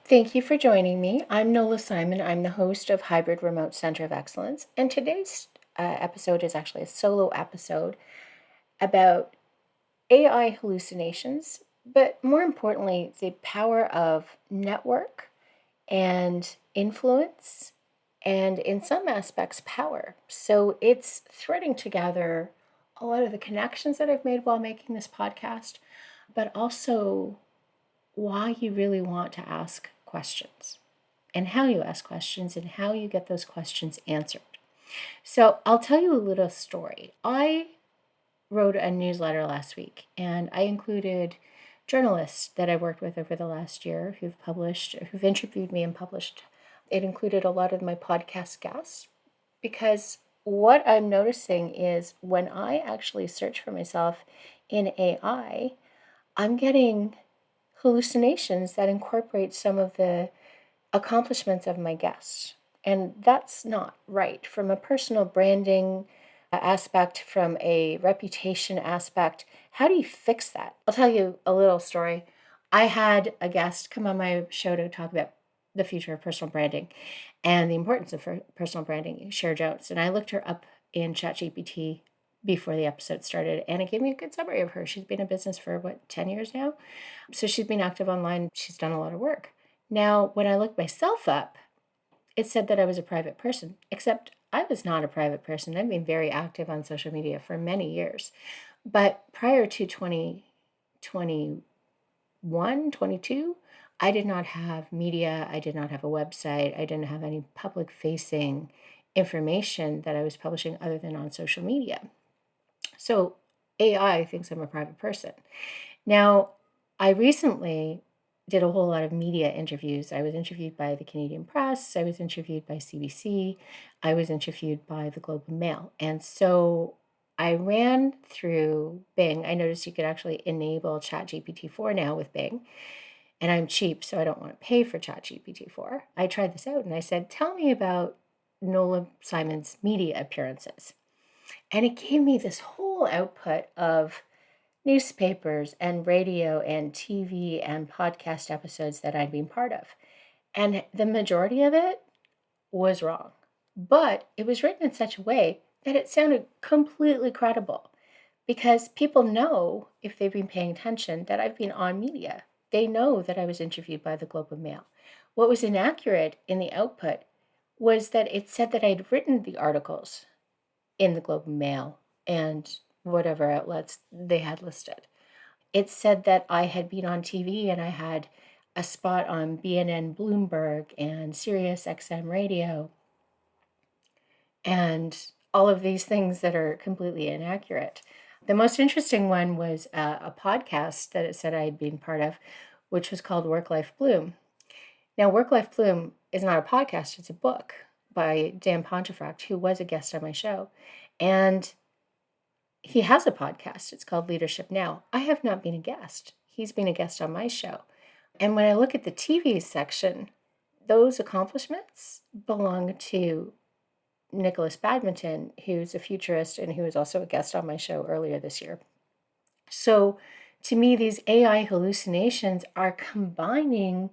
Thank you for joining me. I'm Nola Simon. I'm the host of Hybrid Remote Center of Excellence, and today's episode is actually a solo episode about AI hallucinations, but more importantly, the power of network and influence, and in some aspects, power. So it's threading together a lot of the connections that I've made while making this podcast, but also why you really want to ask questions and how you ask questions and how you get those questions answered. So I'll tell you a little story. I wrote a newsletter last week and I included journalists that I've worked with over the last year who've interviewed me and published. It included a lot of my podcast guests because what I'm noticing is when I actually search for myself in AI, I'm getting hallucinations that incorporate some of the accomplishments of my guests. And that's not right. From a personal branding aspect, from a reputation aspect, how do you fix that? I'll tell you a little story. I had a guest come on my show to talk about the future of personal branding and the importance of personal branding, Cher Jones. And I looked her up in ChatGPT before the episode started, and it gave me a good summary of her. She's been in business for 10 years now? So she's been active online. She's done a lot of work. Now, when I looked myself up, it said that I was a private person, except I was not a private person. I've been very active on social media for many years. But prior to 2021, 22, I did not have media. I did not have a website. I didn't have any public facing information that I was publishing other than on social media. So AI thinks I'm a private person. Now, I recently did a whole lot of media interviews. I was interviewed by the Canadian Press, I was interviewed by CBC, I was interviewed by the Globe and Mail. And so I ran through Bing. I noticed you could actually enable ChatGPT 4 now with Bing. And I'm cheap, so I don't want to pay for ChatGPT 4. I tried this out and I said, tell me about Nola Simon's media appearances. And it gave me this whole output of newspapers and radio and TV and podcast episodes that I'd been part of. And the majority of it was wrong. But it was written in such a way that it sounded completely credible because people know, if they've been paying attention, that I've been on media. They know that I was interviewed by the Globe and Mail. What was inaccurate in the output was that it said that I'd written the articles in the Globe and Mail and whatever outlets they had listed. It said that I had been on TV and I had a spot on BNN Bloomberg and Sirius XM radio and all of these things that are completely inaccurate. The most interesting one was a podcast that it said I had been part of, which was called Work Life Bloom. Now, Work Life Bloom is not a podcast, it's a book by Dan Pontefract, who was a guest on my show. And he has a podcast. It's called Leadership Now. I have not been a guest. He's been a guest on my show. And when I look at the TV section, those accomplishments belong to Nicholas Badminton, who's a futurist and who was also a guest on my show earlier this year. So to me, these AI hallucinations are combining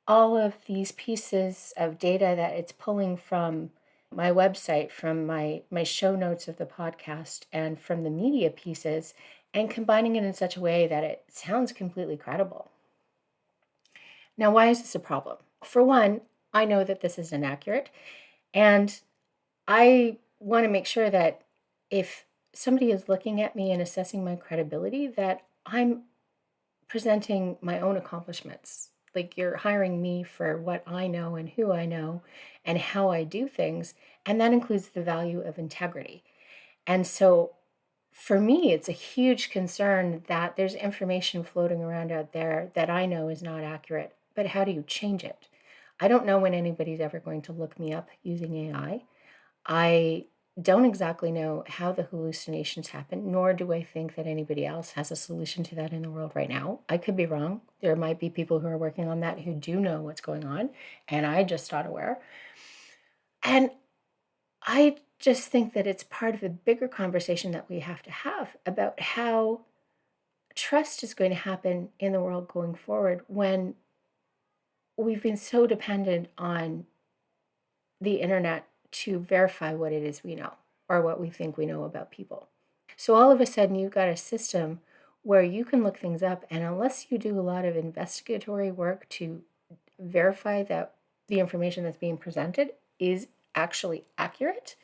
all of these pieces of data that it's pulling from my website, from my show notes of the podcast, and from the media pieces, and combining it in such a way that it sounds completely credible. Now, why is this a problem? For one, I know that this is inaccurate, and I want to make sure that if somebody is looking at me and assessing my credibility, that I'm presenting my own accomplishments. Like, you're hiring me for what I know and who I know and how I do things. And that includes the value of integrity. And so for me, it's a huge concern that there's information floating around out there that I know is not accurate. But how do you change it? I don't know when anybody's ever going to look me up using AI. I don't exactly know how the hallucinations happen, nor do I think that anybody else has a solution to that in the world right now. I could be wrong. There might be people who are working on that who do know what's going on, and I just not aware. And I just think that it's part of a bigger conversation that we have to have about how trust is going to happen in the world going forward when we've been so dependent on the internet to verify what it is we know or what we think we know about people. So all of a sudden, you've got a system where you can look things up, and unless you do a lot of investigatory work to verify that the information that's being presented is actually accurate,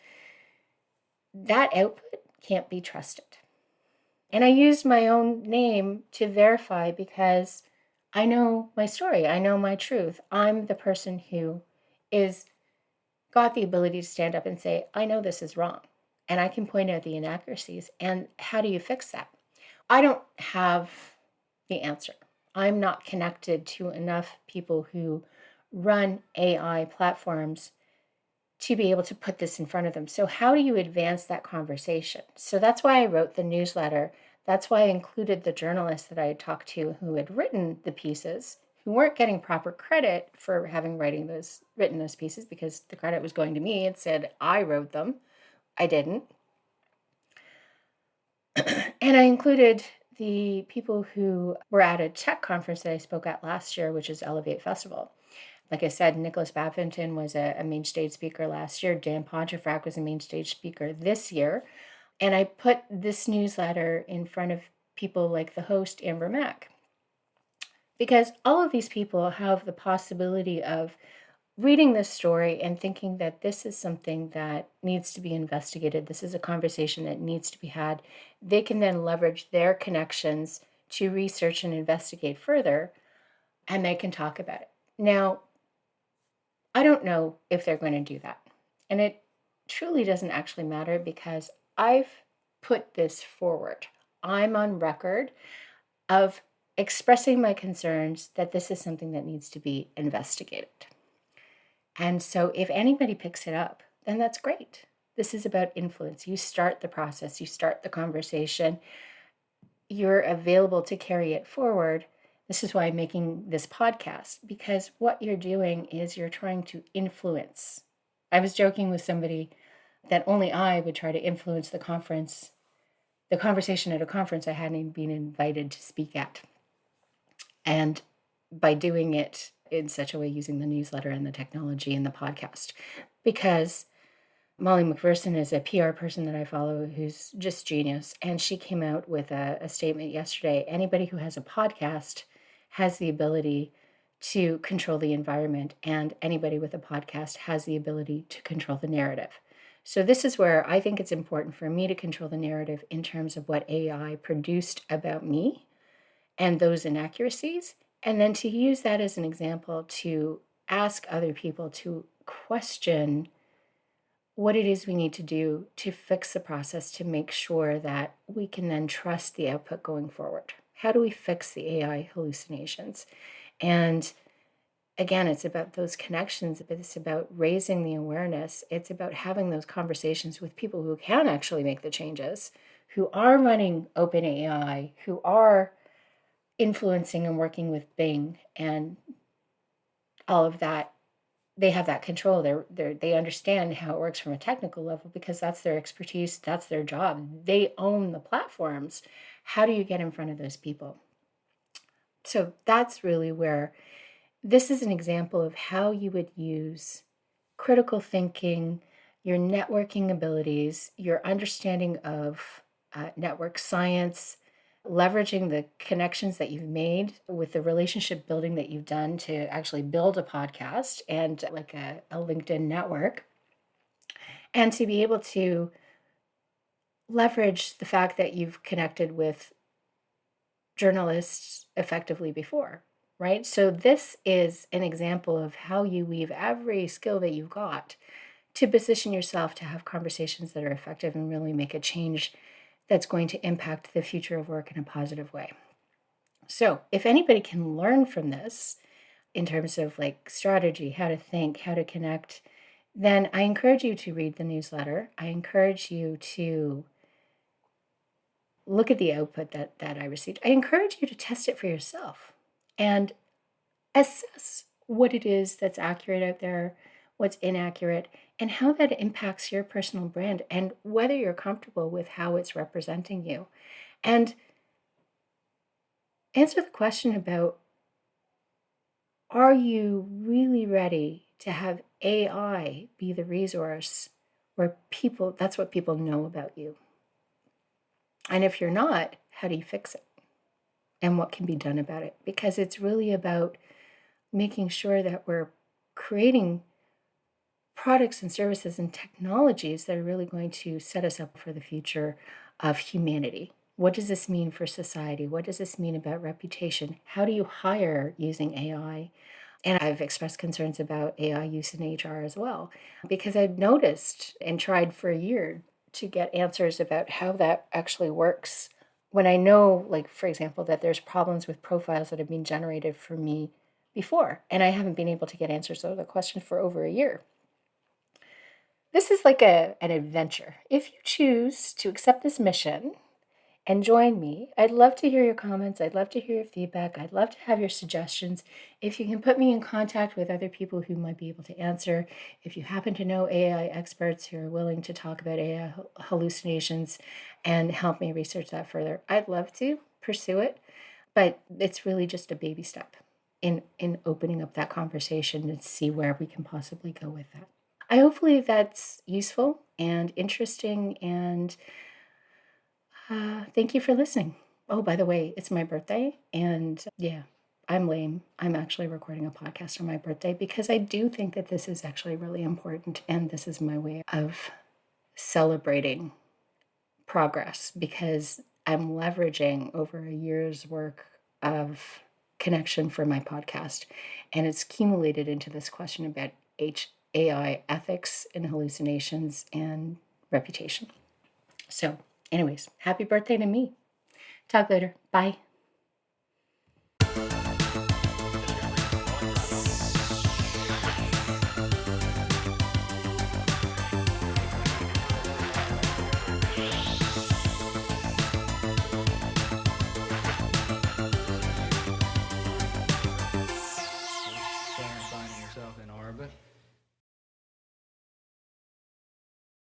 that output can't be trusted. And I used my own name to verify because I know my story, I know my truth. I'm the person who is got the ability to stand up and say, I know this is wrong. And I can point out the inaccuracies. And how do you fix that? I don't have the answer. I'm not connected to enough people who run AI platforms to be able to put this in front of them. So, how do you advance that conversation? So, that's why I wrote the newsletter. That's why I included the journalists that I had talked to who had written the pieces, who weren't getting proper credit for having written those pieces, because the credit was going to me. It said I wrote them. I didn't. And I included the people who were at a tech conference that I spoke at last year, which is Elevate Festival. Like I said, Nicholas Baffington was a main stage speaker last year. Dan Pontefract was a main stage speaker this year. And I put this newsletter in front of people like the host, Amber Mack, because all of these people have the possibility of reading this story and thinking that this is something that needs to be investigated. This is a conversation that needs to be had. They can then leverage their connections to research and investigate further, and they can talk about it. Now, I don't know if they're going to do that. And it truly doesn't actually matter because I've put this forward. I'm on record of expressing my concerns that this is something that needs to be investigated. And so if anybody picks it up, then that's great. This is about influence. You start the process, you start the conversation, you're available to carry it forward. This is why I'm making this podcast, because what you're doing is you're trying to influence. I was joking with somebody that only I would try to influence the conversation at a conference I hadn't been invited to speak at. And by doing it in such a way, using the newsletter and the technology and the podcast, because Molly McPherson is a PR person that I follow who's just genius. And she came out with a statement yesterday. Anybody who has a podcast has the ability to control the environment, and anybody with a podcast has the ability to control the narrative. So this is where I think it's important for me to control the narrative in terms of what AI produced about me and those inaccuracies, and then to use that as an example to ask other people to question what it is we need to do to fix the process to make sure that we can then trust the output going forward. How do we fix the AI hallucinations? And again, it's about those connections, it's about raising the awareness, it's about having those conversations with people who can actually make the changes, who are running OpenAI, who are influencing and working with Bing and all of that. They have that control. They understand how it works from a technical level because that's their expertise, that's their job. They own the platforms. How do you get in front of those people? So that's really where this is an example of how you would use critical thinking, your networking abilities, your understanding of network science, leveraging the connections that you've made with the relationship building that you've done to actually build a podcast and like a LinkedIn network, and to be able to leverage the fact that you've connected with journalists effectively before, right? So this is an example of how you weave every skill that you've got to position yourself to have conversations that are effective and really make a change that's going to impact the future of work in a positive way. So if anybody can learn from this in terms of like strategy, how to think, how to connect, then I encourage you to read the newsletter. I encourage you to look at the output that I received. I encourage you to test it for yourself and assess what it is that's accurate out there, what's inaccurate, and how that impacts your personal brand and whether you're comfortable with how it's representing you. And answer the question about Are you really ready to have AI be the resource where that's what people know about you? And if you're not, how do you fix it? And what can be done about it? Because it's really about making sure that we're creating products and services and technologies that are really going to set us up for the future of humanity. What does this mean for society? What does this mean about reputation? How do you hire using AI? And I've expressed concerns about AI use in HR as well, because I've noticed and tried for a year to get answers about how that actually works. When I know, like, for example, that there's problems with profiles that have been generated for me before, and I haven't been able to get answers to the question for over a year. This is like an adventure. If you choose to accept this mission and join me, I'd love to hear your comments. I'd love to hear your feedback. I'd love to have your suggestions. If you can put me in contact with other people who might be able to answer, if you happen to know AI experts who are willing to talk about AI hallucinations and help me research that further, I'd love to pursue it. But it's really just a baby step in opening up that conversation and see where we can possibly go with that. I hopefully that's useful and interesting, and thank you for listening. Oh, by the way, it's my birthday, and yeah, I'm lame. I'm actually recording a podcast on my birthday because I do think that this is actually really important, and this is my way of celebrating progress because I'm leveraging over a year's work of connection for my podcast, and it's accumulated into this question about AI ethics and hallucinations and reputation. So, anyways, happy birthday to me. Talk later. Bye.